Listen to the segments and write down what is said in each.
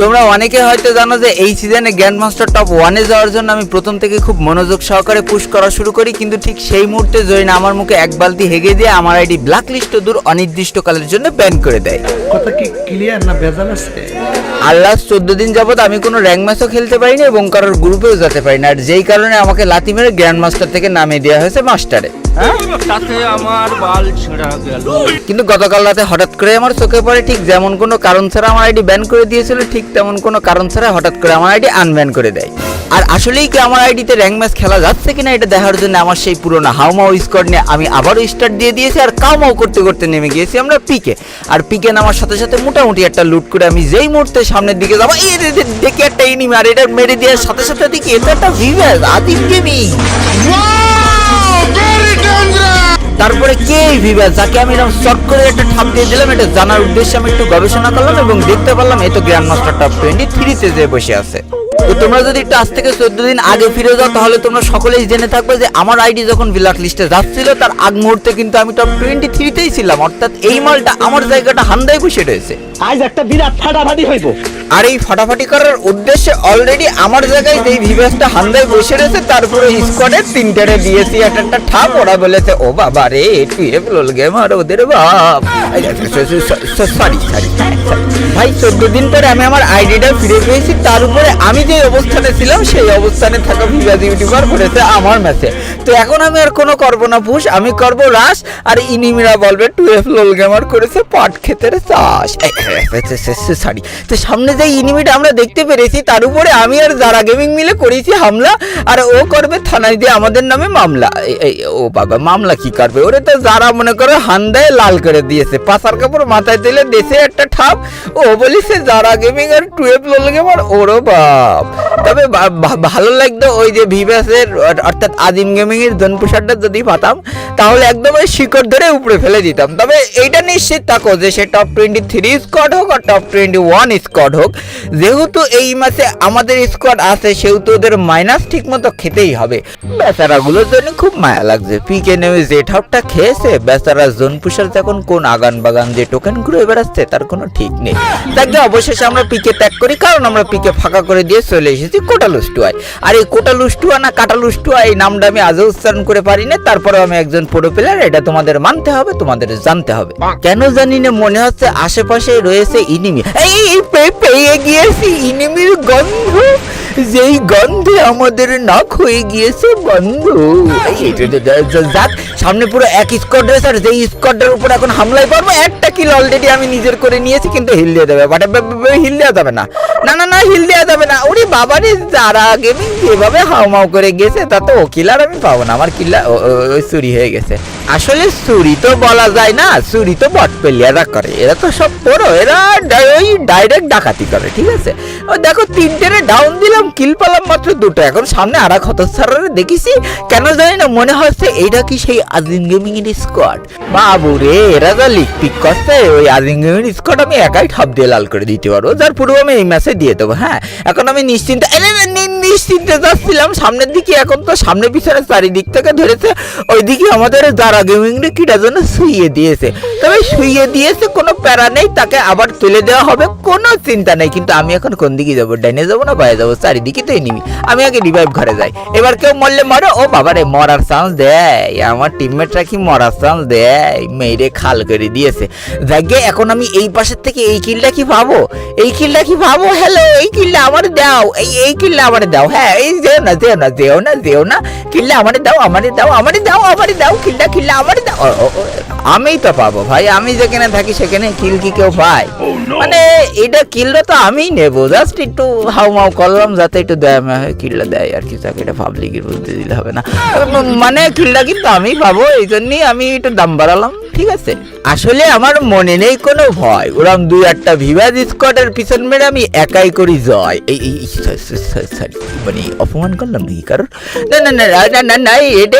তোমরা অনেকে হয়তো জানো যে এই সিজনে গ্র্যান্ড মাস্টার টপ 1-এ যাওয়ার জন্য আমি প্রথম থেকে খুব মনোযোগ সহকারে পুশ করা শুরু করি, কিন্তু ঠিক সেই মুহূর্তে জরিনা আমার মুখে এক বালতি হেগে দিয়ে আমার আইডি ব্ল্যাক লিস্ট দূর অনির্দিষ্টকালের জন্য ব্যান করে দেয়। কথা কি ক্লিয়ার না ভেজাল আছে? আর লাস্ট 14 দিন যাবত আমি কোনো র্যাঙ্ক ম্যাচও খেলতে পারিনি এবং কারোর গ্রুপেও যেতে পারিনি, আর যেই কারণে আমাকে লাথি মেরে গ্র্যান্ড মাস্টার থেকে নামিয়ে দেওয়া হয়েছে মাস্টারে। তাতে আমার বাল ছেঁড়া গেল। কিন্তু গতকাল রাতে হঠাৎ করে আমার চোখে পড়ে ঠিক যেমন কোনো কারণ ছাড়া আমার আইডি ব্যান করে দিয়েছিল, ঠিক তেমন কোনো কারণ ছাড়া হঠাৎ করে আমার আইডি আনব্যান করে দেয়। আর আসলেই কি আমার আইডিতে র্যাঙ্ক ম্যাচ খেলা যাচ্ছে কিনা এটা দেখার জন্য আমার সেই পুরোনো হাউমাউ স্কোয়াড নিয়ে আমি আবারও স্টার্ট দিয়ে দিয়েছি, আর কাউমাউ করতে করতে নেমে গিয়েছি আমরা পিকে। আর পিকে নামার সাথে সাথে মোটামুটি একটা লুট করে আমি যেই মুহূর্তে সামনের দিকে যাবো, এই দেখি একটা এনিমি, আর এটা মেরে দেওয়ার সাথে সাথে দেখি এটা একটা ভিভ্যাস আদিম গেমিং। তারপরে কে ভিভ্যাস, যাকে আমি এরকম শর্ট করে একটা ঠাপ দিয়ে দিলাম, এটা জানার উদ্দেশ্যে আমি একটু গবেষণা করলাম এবং দেখতে পারলাম এই তো গ্র্যান্ড মাস্টার টপ 23-তে যে বসে আছে। তো তোমরা যদি একটু আজ থেকে 14 দিন আগে ফিরে যাও তাহলে তোমরা সকলেই জেনে থাকবে যে আমার আইডি যখন ব্ল্যাক লিস্টে যাচ্ছিল তার আগ মুহূর্তে কিন্তু আমি টপ 23-তেই ছিলাম, অর্থাৎ এই মালটা আমার জায়গাটা হান্দায় বসে রয়েছে। আজ একটা বিরাট ফাটাফাটি হইব। আর এই ফাটাফাটি করার উদ্দেশ্যে অলরেডি আমার জায়গায় যেই ভিভ্যাসটা হান্দায় বসে রয়েছে তারপরে স্কোয়াডের 3টা দিয়েছি একটা ঠাপ। ওরা বলেছে ও বাবা রে টুয়েলভ লোল গেমার ওদের বাপ। সরি ভাই, 14 দিন পরে আমি আমার আইডিটা ফিরে পেয়েছি, তার উপরে আমি যে অবস্থানে ছিলাম সেই অবস্থানে থাকা ভিভ্যাস ইউটিউবার করেছে আমার ম্যাচে। তো এখন আমি আর কোনো করবো না পুশ, আমি করবো রাশ, আর ইনিমিরা বলবে 12 লোল গেমার করেছে পাট ক্ষেতের চাষ। সরি, তো সামনে যে ইনিমিটা আমরা দেখতে পেরেছি তার উপরে আমি আর যারা গেমিং মিলে করেছি হামলা, আর ও করবে থানায় দিয়ে আমাদের নামে মামলা। ও বাবা, মামলা কি করবে? ওরে তো যারা মনে করো হান্দায় লাল করে দিয়েছে, পাশার কাপড় মাথায় দিলে দেশে একটা ঠাপ। ও বলিছে যারা গেমিং আর 12 লোল গেমার ওরও বাপ। তবে ভালো লাগতো ওই যে ভিভ্যাসের অর্থাৎ আদিম গেমিং এর জনপুষারটা যদি পাতাম তাহলে একদম ওই শিকড় ধরে উপরে ফেলে দিতাম। তবে এইটা নিশ্চিত থাকো যে সে টপ 23 স্কোয়াড হোক আর টপ 21 স্কোয়াড হোক, যেহেতু এই ম্যাচে আমাদের স্কোয়াড আছে সেহেতু ওদের মাইনাস ঠিক মতো খেতেই হবে। বেচারাগুলোর জন্য খুব মায়া লাগছে, পিকে নেমে যে ঠাপটা খেয়েছে বেচারা জনপুষার যখন কোন আগান বাগান যে টোকেন ঘুরে বেড়াচ্ছে তার কোনো ঠিক নেই। তাকে অবশেষে আমরা পিকে ত্যাগ করি, কারণ আমরা পিকে ফাঁকা করে দিয়ে চলে এসেছি কোটালুস্টুয়ায়। আর এই কোটালুস্টুয়া না কাটালুস্টুয়া এই নামটা আমি আজও উচ্চারণ করে পারি না, তারপরেও আমি একজন প্রো প্লেয়ার, এটা তোমাদের মানতে হবে, তোমাদের জানতে হবে। কেন জানি না মনে হচ্ছে আশেপাশে রয়েছে ইনিমি। এই পেয়ে গিয়েছি ইনিমির গন্ধ, যেই গন্ধে আমাদের নাক হয়ে গিয়েছে বন্ধু। যাক, সামনে পুরো এক স্কোয়াড রয়েছে, আর যেই স্কোয়াডের উপর এখন হামলায় পারবো। একটা কিল অলরেডি আমি নিজের করে নিয়েছি, কিন্তু হিল দিয়ে দেবে, বাট হিল দেওয়া যাবে না, না হিল দেওয়া যাবে না। ওরে বাবারে, যারা গেমিং যেভাবে হাউমাউ করে গেছে তাতে ও কিলার আমি পাবো না, আমার কিল্লা ওই চুরি হয়ে গেছে। আসলে চুরি তো বলা যায় না, চুরি তো বট প্লেয়াররা করে, এরা তো সব বড়, এরা ওই ডাইরেক্ট ডাকাতি করে। ঠিক আছে, ও দেখো 3টে ডাউন দিলাম, কিল পেলাম মাত্র 2টা। এখন সামনে আর এক হতচ্ছাড়ারে দেখেছি, কেন জানি না মনে হচ্ছে এইটা কি সেই আজিম গেমিং এর স্কোয়াড। বাবু রে, এরা যা লিক পিক করছে, ওই আজিম গেমিং এর স্কোয়াড আমি একাই ঠাপ দিয়ে লাল করে দিতে পারবো, যার পুরো আমি এই ম্যাচে দিয়ে দেবো। হ্যাঁ, এখন আমি নিশ্চিন্তে যাচ্ছিলাম সামনের দিকে, এখন তো সামনে পিছনে চারিদিক থেকে ধরেছে, ওইদিকে আমাদের যারা গেমিং রে কিটা জন্য শুইয়ে দিয়েছে। তবে শুইয়ে দিয়েছে, কোনো প্যারা নেই, তাকে আবার তুলে দেওয়া হবে, কোনো চিন্তা নেই। কিন্তু আমি এখন কোন দিকে যাবো, ডাইনে যাবো না বাইরে যাবো? চারিদিকে তো এনিমি, আমি আগে রিভাইভ ঘরে যাই। এবার কেউ মরলে মরে, ও বাবারে মরার চান্স দেয়, আমার টিমমেটরা কি মরার চান্স দেয়, মেরে খাল করে দিয়েছে। যাকে এখন আমি এই পাশের থেকে এই কিলটা কি পাবো, এই কিলটা কি পাবো? হ্যালো, এই কিলটা আমার দাও, এই কিলটা আমার দাও। হ্যাঁ, এই যেও না কিলটা আমার দাও, কিলটা আমার দাও। আমিই তো পাবো ভাই, আমি যেখানে থাকি সেখানে কিল কি কেউ পায়? মানে এটা কিলটা তো আমিই নেবো, জাস্ট একটু হাউমাউ করলাম যাতে একটু দেয় কিলটা দেয় আর কি, তাকে এটা পাবলিকের বুঝতে দিলে হবে না। মানে কিলটা কিন্তু আমি পাবো, এই জন্যই আমি একটু দাম বাড়ালাম। ঠিক আছে, আসলে আমার মনে নেই কোনো ভয়, ওরম 2-1টা ভিভ্যাস স্কোয়াডের পিছন মেরে আমি একাই করি জয়। সরি, মানে অপমান করলাম নাকি কারণ? না, এটা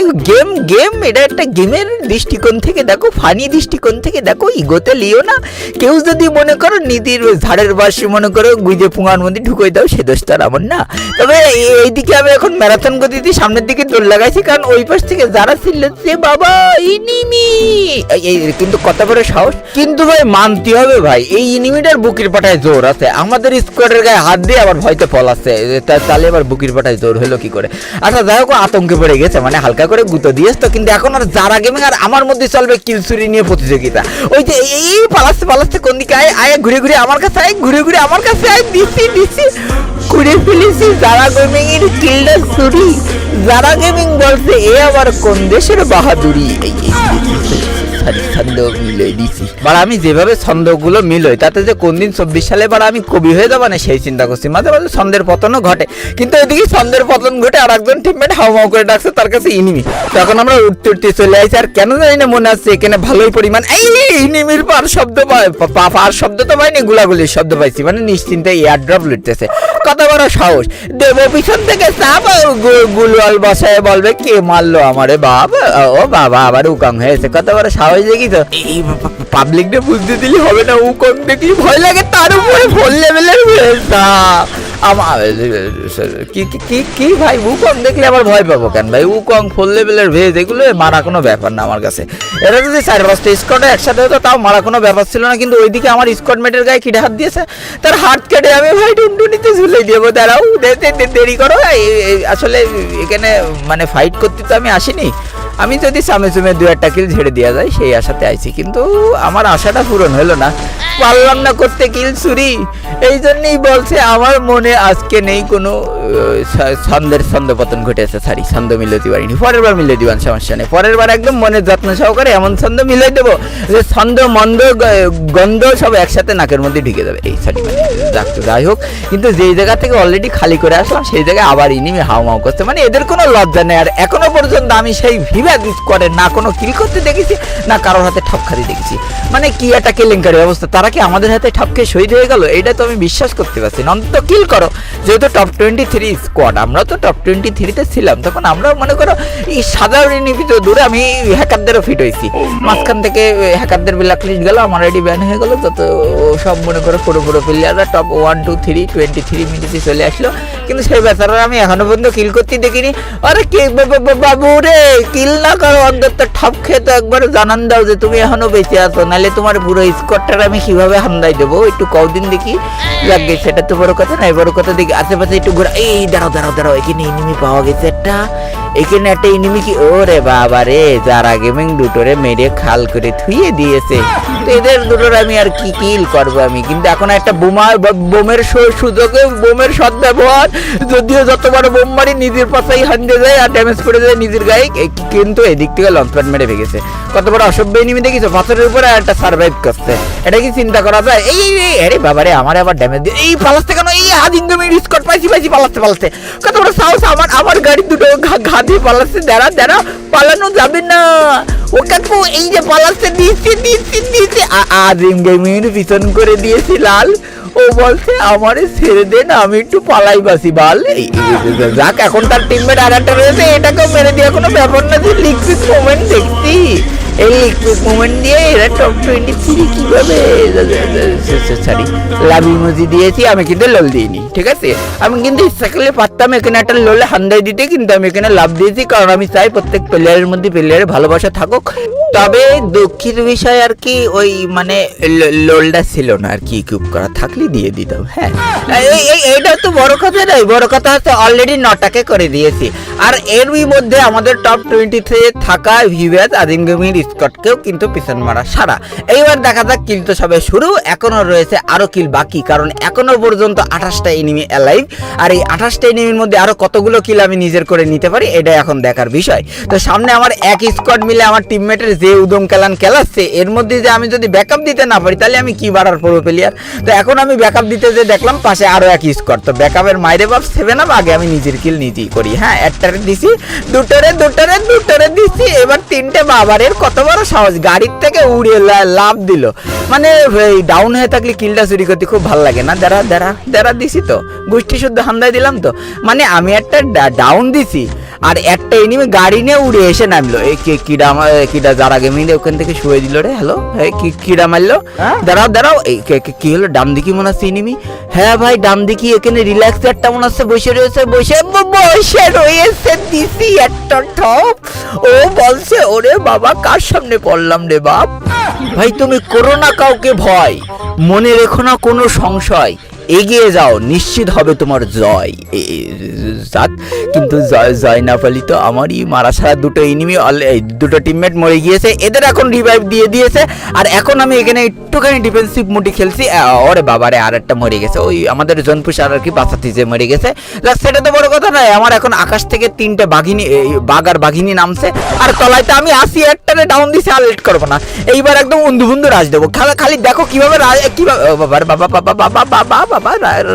গেম, এটা একটা গেমের দৃষ্টিকোণ থেকে দেখো ফানি দৃষ্টিকোণ থেকে দেখো, ইগোতে লিও না। কেউ যদি মনে করো নিধির ঝাড়ের বাসে মনে করো গুইজে পুঙার মধ্যে ঢুকিয়ে দাও, সে দোষটা আর আমার না। তবে এইদিকে আমি এখন ম্যারাথন গতিতে সামনের দিকে দৌড় লাগাইছি, কারণ ওই পাশ থেকে যারা চিল্লাচ্ছে বাবা ইনিমি, কিন্তু কত বড় সাহস। কিন্তু ভাই মানতে হবে ভাই, এই ইনিমিটার বুকের পাটায় জোর আছে। আমাদের স্কোয়াডের গায়ে হাত দিয়ে আবার ভয়তে পলাচ্ছে, তাহলে আবার বুকের পাটায় জোর হলো কি করে? আচ্ছা যাই হোক, আতঙ্কে পড়ে গেছে, মানে হালকা করে গুঁতো দিয়েছ তো। কিন্তু এখন আর যারা গেমিং আর আমার মধ্যে চলবে কিল চুরি নিয়ে প্রতিযোগিতা। ওই যে এই পালাচ্ছে কোন দিকে আয় ঘুরে ঘুরে আমার কাছে আয়, ঘুরে ঘুরে আমার কাছে আয়, দিছি ঘুরে ফেলেছি। যারা গেমিং এর কিলটা চুরি, যারা গেমিং বলছে এ আবার কোন দেশের বাহাদুরি। ছন্দ মিলই দিছি, আমি যেভাবে ছন্দগুলো মিলই তাতে যে কোন দিন 24 সালে আমি কবি হয়ে যাবো না সেই চিন্তা করছি। মাঝে মাঝে ছন্দের পতনও ঘটে, কিন্তু ওইদিকে ছন্দের পতন ঘটে আর একজন টিমমেট হাওমাও করে ডাকছে, তার কাছে ইনিমি। তখন আমরা উঠতে চলে আসি, আর কেন জানি না মনে আছে এখানে ভালোই পরিমাণ এই ইনিমির পার শব্দ পার শব্দ তো পাইনি, গুলাগুলির শব্দ পাইছি, মানে নিশ্চিন্তে এয়ার ড্রপ লুটতেছে। কত বড় সাহস, দেব পিছন থেকে চাপ গুলওয়াল বসায় বলবে কে মারলো আমারে বাপ, ও বাবা আবার উকাং হয়েছে। কত বড় সাহস দেখি তো। এই পাবলিকটা বুঝতে দিলে হবে না, উকং দেখলি ভয় লাগে, তার উপরে ফোর লেভেলের আমার কি ভাই, উকং দেখলে আবার ভয় পাবো কেন ভাই? উকং ফোর লেভেলের ভেজ এগুলো মারা কোনো ব্যাপার না আমার কাছে। এরা যদি 4-5টা স্কোয়াড একসাথে হতো তাও মারা কোনো ব্যাপার ছিল না, কিন্তু ওইদিকে আমার স্কোয়াড মেটের গায়ে কিটে হাত দিয়েছে, তার হাত কেটে আমি ভাই টুনটুনিতে ঝুলে দেবো। দাঁড়াও, দেরি করো। আসলে এখানে মানে ফাইট করতে তো আমি আসিনি, আমি যদি সামনে 2-1টা কিল ঝেড়ে দেওয়া যায় সেই আশাতে আইছি, কিন্তু আমার আশাটা পূরণ হলো না, পারলাম না করতে কিল চুরি। এই জন্যই বলছে আমার মনে আজকে নেই কোনো ছন্দ পতন ঘটেছে। ছন্দ মিলাতে পারিনি, পরের বার মিলিয়ে দিবান, সমস্যা নেই। পরের বার একদম মনের যত্ন সহকারে এমন ছন্দ মিলিয়ে দেবো যে ছন্দ মন্দ গন্ধ সব একসাথে নাকের মধ্যে ঢুকে যাবে। এই যাই হোক, কিন্তু যেই জায়গা থেকে অলরেডি খালি করে আসলাম সেই জায়গায় আবার ইনিমি হাওমাও করছে, মানে এদের কোনো লজ্জা নেই। আর এখনো পর্যন্ত আমি সেই ভিভাদ করে না কোনো কিল করতে দেখেছি, না কারোর হাতে ঠপ খাতে দেখেছি। মানে কি একটা কেলেঙ্কারি অবস্থা, তারা কি আমাদের হাতে ঠপকে শহীদ হয়ে গেল? এটা তো আমি বিশ্বাস করতে পারছি না। অন্তত কিল করো, যেহেতু টপ 23 স্কোয়াড, আমরা তো টপ 23-তে ছিলাম, তখন আমরা মনে করো এই সাধারণ নিবিত দূরে আমি হ্যাকারদেরও ফিট হয়েছি। মাঝখান থেকে হ্যাকারদের ব্ল্যাক লিস্ট গেল, আমার আইডি ব্যান হয়ে গেল, তত সব মনে করো পুরো প্লেয়াররা টপ 1, 2, 3, 23 মিনিটে চলে আসলো। কিন্তু সেই বেচারা আমি এখনো পর্যন্ত কিল করতে দেখিনি। আরে কে বাবু রে, কিল না করো, অন্তত ঠপ খেয়ে তো একবার জানান দাও যে তুমি এখনো বেঁচে আছো, নাহলে তোমার পুরো স্কোয়াডটার আমি কিভাবে হামদাই দেবো একটু কদিন দেখি। লাগে সেটা তো বড় কথা নাই, বড় কথা দেখি আশেপাশে একটু ঘোরা। এই দাঁড়াও, এখানে এনিমি পাওয়া গেছে একটা, এখানে একটা এনিমি কি, ওরে বাবা রে, যারা গেমিং দুটোরে মেরে খাল করে থুয়ে দিয়েছে। তো এদের দুটোর আমি আর কি কিল করবো আমি, কিন্তু এখন একটা বোমের সুযোগে বোমের সদ্ব্যবহার, যদিও যতবার বোম মারি নিজের পাশাই হান্দে যায় আর ড্যামেজ করে যায় নিজের গায়ে, কিন্তু এদিক থেকে লঞ্চ প্যাড মেরে ভেঙেছে। কত বড় অসভ্য এনিমি দেখিছো, পাথরের উপরে একটা সার্ভাইভ করছে, এটা কি চিন্তা করা যায়? এই আরে বাবারে, আমার আবার ড্যামেজ দিয়ে এই পালাচ্ছে কেন? এই হাদিঙ্গমি স্কট পাইছি পালাচ্ছে। কত বড় সাহস, আমার গাড়ি দুটো ঘা দিয়ে পালাচ্ছে। দাঁড়া, পালানো যাবে না। ও কাকু এই যে পালাচ্ছে, দিয়েছি আজিম গেমিং পিছন করে দিয়েছি লাল। ও বলছে আমারে ছেড়ে দে না, আমি একটু পালাই বাসি বাল। যাক, এখন তার টিমমেট আর একটা রয়েছে, এটাকেও মেরে দিয়ে কোনো ব্যাপার না। যে লিকুইড মোমেন্ট দেখছি, এই লিকুইড মোমেন্ট দিয়ে এরা টপ 23 কিভাবে লাভ ইমোজি দিয়েছি। আমি কিন্তু লোল দিইনি, ঠিক আছে? আমি কিন্তু ইচ্ছা করলে পারতাম এখানে একটা লোলে হান্দাই দিতে, কিন্তু আমি এখানে লাভ দিয়েছি, কারণ আমি চাই প্রত্যেক প্লেয়ারের মধ্যে প্লেয়ারের ভালোবাসা থাকুক। তবে দুঃখের বিষয় আর কি, ওই মানে লোলটা ছিল না আর কি, ইকুইপ করা থাকলে দিয়ে দিতাম। হ্যাঁ, এইটা তো বড় কথা নয়, বড় কথা হচ্ছে অলরেডি 9টাকে করে দিয়েছি। আর এর মধ্যে আমাদের টপ 23 থাকা ভিভাদ আদিম গেমিং স্কটকেও কিন্তু পিছন মারা সারা। এইবার দেখা যাক, কিল তো সবে শুরু, এখনো রয়েছে আরো কিল বাকি, কারণ এখনো পর্যন্ত 28টা এনিমি অ্যালাইভ। আর এই 28টা এনিমির মধ্যে আরো কতগুলো কিল আমি নিজের করে নিতে পারি, এটা এখন দেখার বিষয়। তো সামনে আমার এক স্কোয়াড মিলে আমার টিমমেটের যে উদম খেলাচ্ছে, এর মধ্যে যে আমি যদি ব্যাকআপ দিতে না পারি তাহলে আমি কি বাড়ার পুরো প্লেয়ার। তো এখন আমি ব্যাকআপ দিতে যে দেখলাম পাশে আরো এক স্কোয়াড, তো ব্যাকআপের মাইরে বাপ 7 আপ, আগে আমি নিজের কিল নিজেই করি। হ্যাঁ, একটারে দিছি, দুটারে দিছি, এবার 3টে। বাবারের কত বড় সাহস, গাড়ির থেকে উড়ে লাভ দিল। মানে ডাউন হয়ে থাকলে কিলটা চুরি করতে খুব ভালো লাগে না? দাঁড়া দিছি তো, গোষ্ঠী শুদ্ধ হামদায় দিলাম তো। মানে আমি একটা ডাউন দিছি আর একটা এনিমি গাড়ি নিয়ে উড়ে এসে নামলো। এই কিডা যারা গেমিং ওখান থেকে শুয়ে দিল রে। হ্যালো, কিডা মারলো। দাঁড়াও এই কি হলো? ডাম দিকি মনে হচ্ছে এনিমি। হ্যাঁ ভাই, ডাম দিকি এখানে রিল্যাক্স একটা মনে হচ্ছে বসে রয়েছে দিছি একটা ঠপ। ও বলছে ওরে বাবা কার সামনে পড়লাম রে বাপ। ভাই তুমি করো না কাউকে ভয়, মনে রেখো না কোনো সংশয়, এগিয়ে যাও নিশ্চিত হবে তোমার জয়। কিন্তু জয় না পালি তো আমারই মারা ছাড়া দুটো এনিমি দুটো টিমমেট মরে গিয়েছে, এদের এখন রিভাইভ দিয়ে দিয়েছে। আর এখন আমি এখানে একটুখানি ডিফেন্সিভ মুডি খেলছি। ওরে বাবারে আর একটা মরে গেছে, ওই আমাদের জনপুষার আর কি বাঁচাতে যে মরে গেছে। সেটা তো বড় কথা নয়, আমার এখন আকাশ থেকে 3টে বাঘ আর বাঘিনী নামছে, আর তলাইতে আমি আসি একটানে ডাউন দিছি। আর লেট করবো না, এইবার একদম উন্দু রাজ দেবো। খালি দেখো কিভাবে বাবা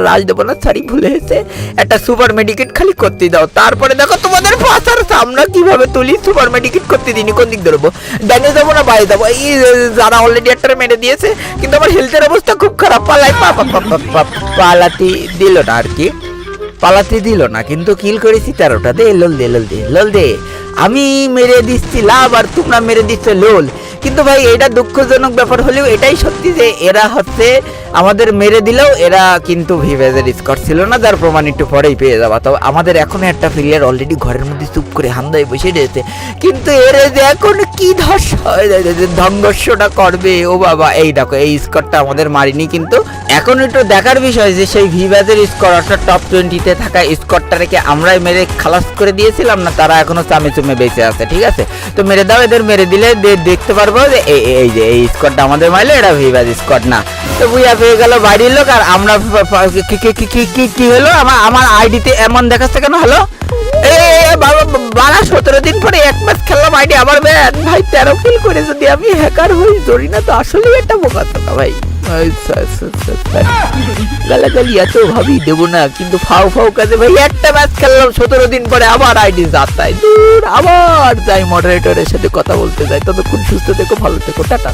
রাজ দেবো না, ছাড়ি ভুলে এসে একটা সুপার মেডিকেট খালি করতে দাও। তারপরে দেখো তোমাদের পাশার সামনে কিভাবে তুলি। সুপার মেডিকেট করতে দিনি, কোন দিক ধরবো? ডানে যাবো না বাইরে যাবো? এই যারা অলরেডি একটা মেরে দিয়েছে, কিন্তু আমার হেলথের অবস্থা খুব খারাপ। পালাতে দিল না আর কি, পালাতে দিল না, কিন্তু কিল করেছি 13টা। দে লোল দে। আমি মেরে দিচ্ছি লাভ আর তোমরা মেরে দিচ্ছ লোল। কিন্তু ভাই এটা দুঃখজনক ব্যাপার হলেও এটাই সত্যি যে এরা হচ্ছে আমাদের মেরে দিলেও এরা কিন্তু ভিভেজের স্কোর ছিল না, যার প্রমাণ একটু পরেই পেয়ে যাবা। তো আমাদের এখনো একটা প্লেয়ার অলরেডি ঘরের মধ্যে চুপ করে হান্দায় বসে রয়েছে, কিন্তু এর যে এখন কি ধ্বংসটা করবে। ও বাবা, এই দেখো এই স্কোরটা আমাদের মারিনি, কিন্তু এখন একটু দেখার বিষয় যে সেই ভিভেজের স্কোর অর্থাৎ টপ 20-তে থাকা স্কোরটা রেখে আমরাই মেরে খালাস করে দিয়েছিলাম না, তারা এখনো চামে চুমে বেঁচে আছে। ঠিক আছে, তো মেরে দাও, এদের মেরে দিলে দেখতে পারবো যে এই যে এই স্কোরটা আমাদের মারলে এটা ভিভেজ স্কোর না। তো বুঝা পেয়ে গেল বাইরের লোক। আর আমরা কি হলো আমার আইডিতে এমন দেখাচ্ছে কেন? হ্যালো বাবা 17 দিন পরে এক ম্যাচ খেললাম, আইডি আবার ব্যান। ভাই 13 কিল করে যদি আমি হ্যাকার হই, ধরি না তো আসলে একটা বোকা থাকা ভাই। গালাগালি এত ভাবি দেবো না, কিন্তু ফাউ কাজে ভাই একটা ম্যাচ খেললাম 17 দিন পরে আবার আইডি যাতায় দূর, আবার যাই মডারেটরের সাথে কথা বলতে যাই। ততক্ষণ সুস্থ থেকো, ভালো থেকো, টাটা।